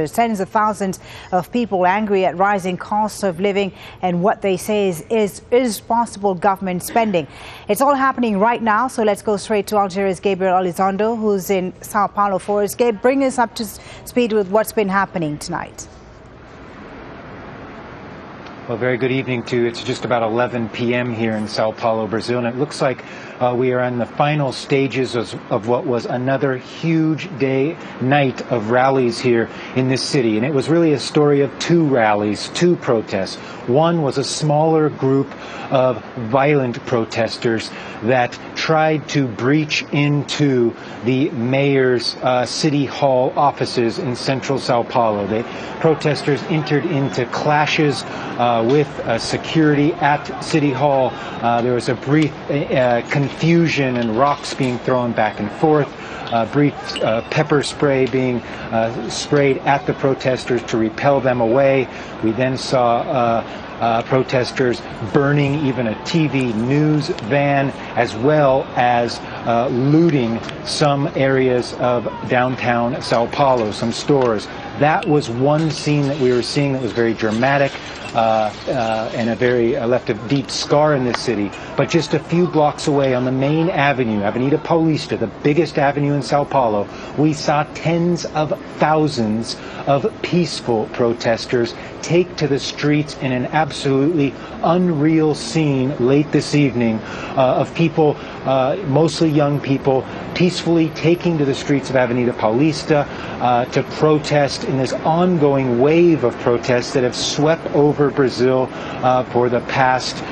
Tens of thousands of people angry at rising costs of living and what they say is irresponsible government spending. It's all happening right now, so let's go straight to Algeria's Gabriel Elizondo, who's in Sao Paulo for us. Gabe, bring us up to speed with what's been happening tonight. Well, very good evening to you. It's just about 11 p.m. here in Sao Paulo, Brazil, and it looks like we are in the final stages of what was another huge night of rallies here in this city. And it was really a story of two rallies, two protests. One was a smaller group of violent protesters that tried to breach into the mayor's city hall offices in central Sao Paulo. The protesters entered into clashes with security at City Hall. There was a brief confusion and rocks being thrown back and forth. Brief pepper spray being sprayed at the protesters to repel them away. We then saw protesters burning even a TV news van, as well as looting some areas of downtown Sao Paulo, some stores. That was one scene that we were seeing that was very dramatic and left a deep scar in this city. But just a few blocks away on the main avenue, Avenida Paulista, the biggest avenue in Sao Paulo, we saw tens of thousands of peaceful protesters take to the streets in an absolutely unreal scene late this evening of people, mostly young people, peacefully taking to the streets of Avenida Paulista to protest in this ongoing wave of protests that have swept over Brazil for the past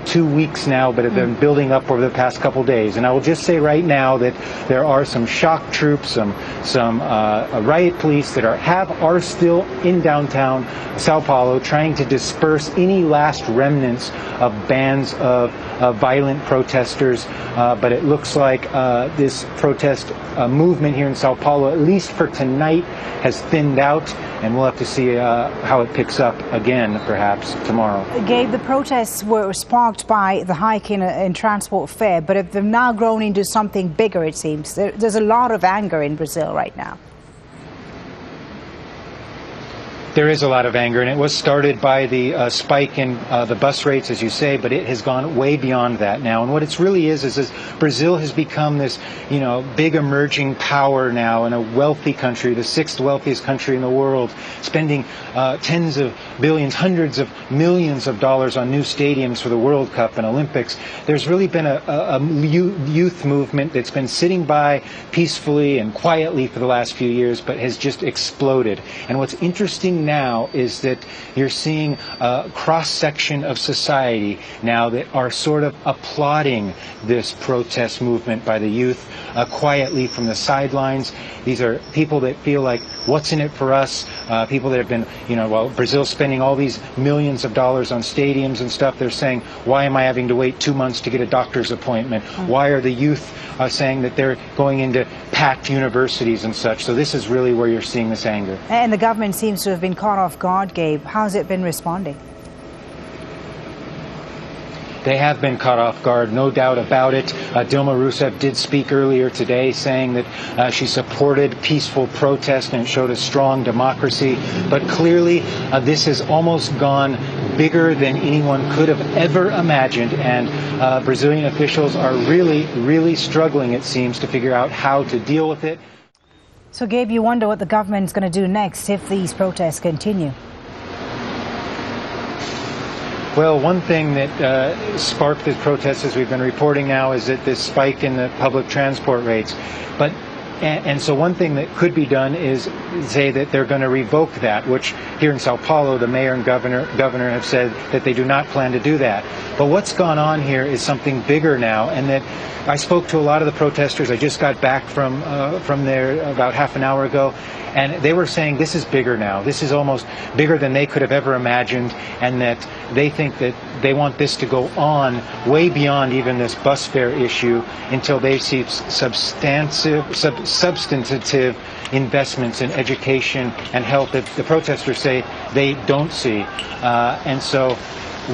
2 weeks now, but have been building up over the past couple days. And I will just say right now that there are some shock troops, some riot police that are still in downtown Sao Paulo trying to disperse any last remnants of bands of violent protesters. But it looks like this protest movement here in Sao Paulo, at least for tonight, has thinned out, and we'll have to see how it picks up again, perhaps tomorrow. Gabe, the protests were sparked by the hike in transport fare, but if they've now grown into something bigger, it seems. There's a lot of anger in Brazil right now. There is a lot of anger, and it was started by the spike in the bus rates, as you say, but it has gone way beyond that now. And what it really is Brazil has become this, big emerging power now, and a wealthy country, the sixth wealthiest country in the world, spending tens of billions, hundreds of millions of dollars on new stadiums for the World Cup and Olympics. There's really been a youth movement that's been sitting by peacefully and quietly for the last few years, but has just exploded. And what's interesting now is that you're seeing a cross-section of society now that are sort of applauding this protest movement by the youth quietly from the sidelines. These are people that feel like, what's in it for us? People that have been, Brazil's spending all these millions of dollars on stadiums and stuff. They're saying, why am I having to wait 2 months to get a doctor's appointment? Why are the youth saying that they're going into packed universities and such? So this is really where you're seeing this anger. And the government seems to have been caught off guard, Gabe. How's it been responding? They have been caught off guard, no doubt about it. Dilma Rousseff did speak earlier today saying that she supported peaceful protest and showed a strong democracy. But clearly, this has almost gone bigger than anyone could have ever imagined. And Brazilian officials are really, really struggling, it seems, to figure out how to deal with it. So, Gabe, you wonder what the government's going to do next if these protests continue? Well, one thing that sparked this protest, as we've been reporting now, is that this spike in the public transport rates. And so one thing that could be done is say that they're going to revoke that, which here in Sao Paulo, the mayor and governor have said that they do not plan to do that. But what's gone on here is something bigger now, and that I spoke to a lot of the protesters. I just got back from there about half an hour ago, and they were saying this is bigger now. This is almost bigger than they could have ever imagined, and that they think that they want this to go on way beyond even this bus fare issue until they see substantive investments in education and health that the protesters say they don't see. And so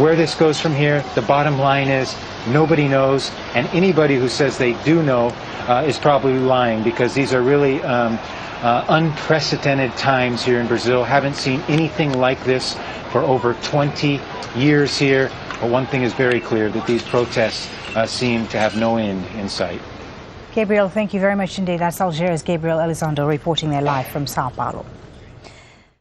where this goes from here, the bottom line is nobody knows, and anybody who says they do know is probably lying, because these are really unprecedented times here in Brazil. Haven't seen anything like this for over 20 years here. But one thing is very clear, that these protests seem to have no end in sight. Gabriel, thank you very much indeed. That's Algeria's Gabriel Elizondo reporting there live from Sao Paulo.